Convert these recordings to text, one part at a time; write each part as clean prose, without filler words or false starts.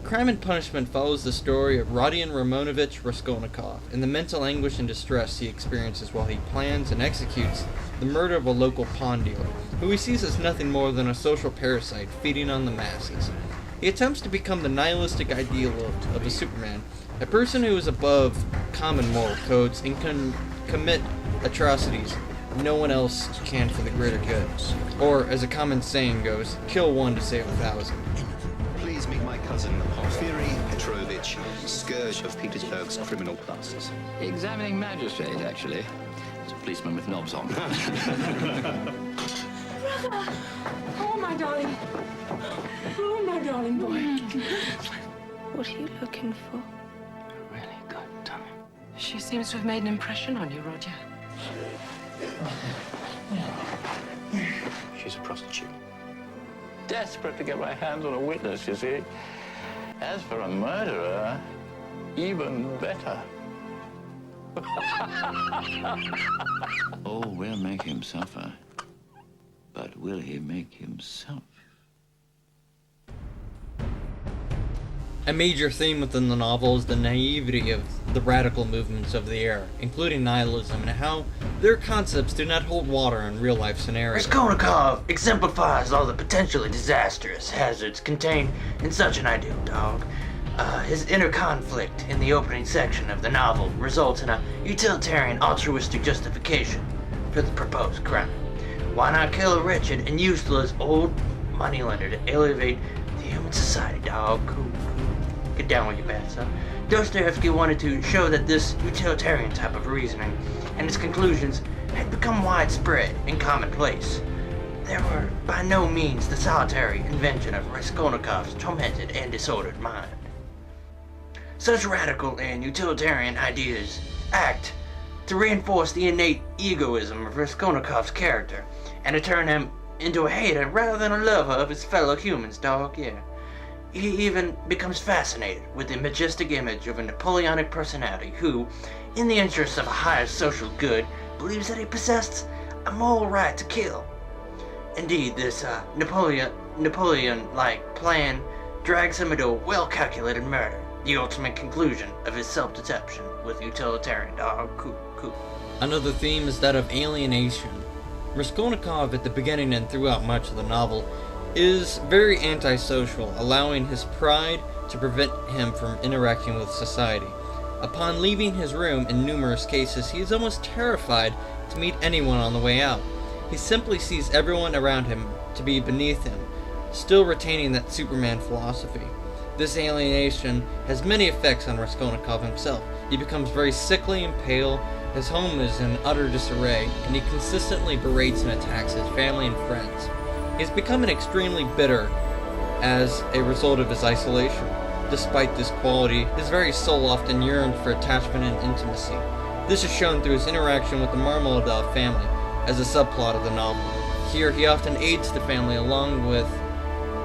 Crime and Punishment follows the story of Rodion Romanovich Raskolnikov and the mental anguish and distress he experiences while he plans and executes the murder of a local pawn dealer, who he sees as nothing more than a social parasite feeding on the masses. He attempts to become the nihilistic ideal of a Superman, a person who is above common moral codes and can commit atrocities no one else can for the greater good. Or, as a common saying goes, kill one to save 1,000. Please meet my cousin, Porfiry Petrovich, scourge of Petersburg's criminal classes. Examining magistrate, actually. It's a policeman with knobs on. Brother! Oh, my darling. Oh, my darling boy. What are you looking for? A really good tummy. She seems to have made an impression on you, Roger. She's a prostitute. Desperate to get my hands on a witness, you see. As for a murderer, even better. Oh, we'll make him suffer. But will he make himself? A major theme within the novel is the naivety of the radical movements of the era, including nihilism, and how their concepts do not hold water in real-life scenarios. Raskolnikov exemplifies all the potentially disastrous hazards contained in such an ideal dog. His inner conflict in the opening section of the novel results in a utilitarian altruistic justification for the proposed crime. Why not kill a wretched and useless old moneylender to elevate the human society, dog? Get down with your bad son. Dostoevsky wanted to show that this utilitarian type of reasoning and its conclusions had become widespread and commonplace. They were by no means the solitary invention of Raskolnikov's tormented and disordered mind. Such radical and utilitarian ideas act to reinforce the innate egoism of Raskolnikov's character and to turn him into a hater rather than a lover of his fellow humans, dog, yeah. He even becomes fascinated with the majestic image of a Napoleonic personality who, in the interests of a higher social good, believes that he possessed a moral right to kill. Indeed, this Napoleon-like plan drags him into a well-calculated murder, the ultimate conclusion of his self-deception with utilitarian dog. Another theme is that of alienation. Raskolnikov, at the beginning and throughout much of the novel, is very antisocial, allowing his pride to prevent him from interacting with society. Upon leaving his room in numerous cases, he is almost terrified to meet anyone on the way out. He simply sees everyone around him to be beneath him, still retaining that Superman philosophy. This alienation has many effects on Raskolnikov himself. He becomes very sickly and pale, his home is in utter disarray, and he consistently berates and attacks his family and friends. He has become extremely bitter as a result of his isolation. Despite this quality, his very soul often yearns for attachment and intimacy. This is shown through his interaction with the Marmeladov family as a subplot of the novel. Here, he often aids the family along with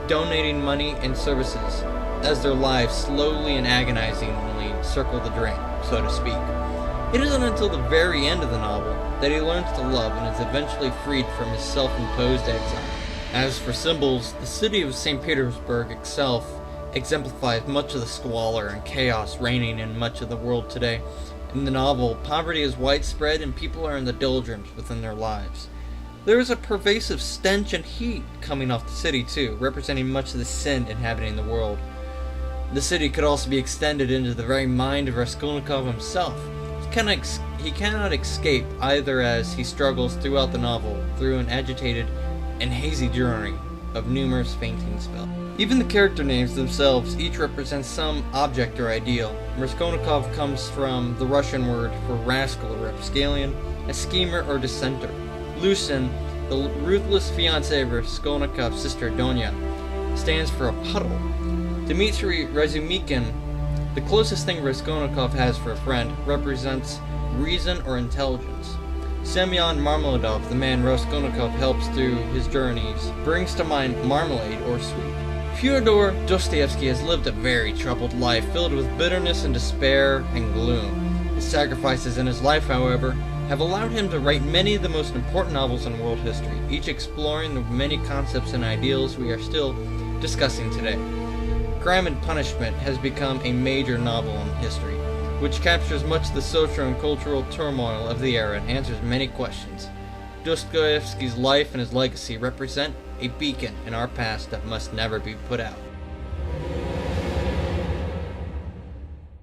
donating money and services as their lives slowly and agonizingly circle the drain, so to speak. It isn't until the very end of the novel that he learns to love and is eventually freed from his self-imposed exile. As for symbols, the city of St. Petersburg itself exemplifies much of the squalor and chaos reigning in much of the world today. In the novel, poverty is widespread and people are in the doldrums within their lives. There is a pervasive stench and heat coming off the city too, representing much of the sin inhabiting the world. The city could also be extended into the very mind of Raskolnikov himself. He cannot escape either as he struggles throughout the novel through an agitated and hazy journey of numerous fainting spells. Even the character names themselves each represent some object or ideal. Raskolnikov comes from the Russian word for rascal or rapscallion, a schemer or dissenter. Lucien, the ruthless fiancé of Raskolnikov's sister Donya, stands for a puddle. Dmitry Razumikin, the closest thing Raskolnikov has for a friend, represents reason or intelligence. Semyon Marmeladov, the man Raskolnikov helps through his journeys, brings to mind marmalade or sweet. Fyodor Dostoevsky has lived a very troubled life filled with bitterness and despair and gloom. His sacrifices in his life, however, have allowed him to write many of the most important novels in world history, each exploring the many concepts and ideals we are still discussing today. Crime and Punishment has become a major novel in history, which captures much of the social and cultural turmoil of the era and answers many questions. Dostoevsky's life and his legacy represent a beacon in our past that must never be put out.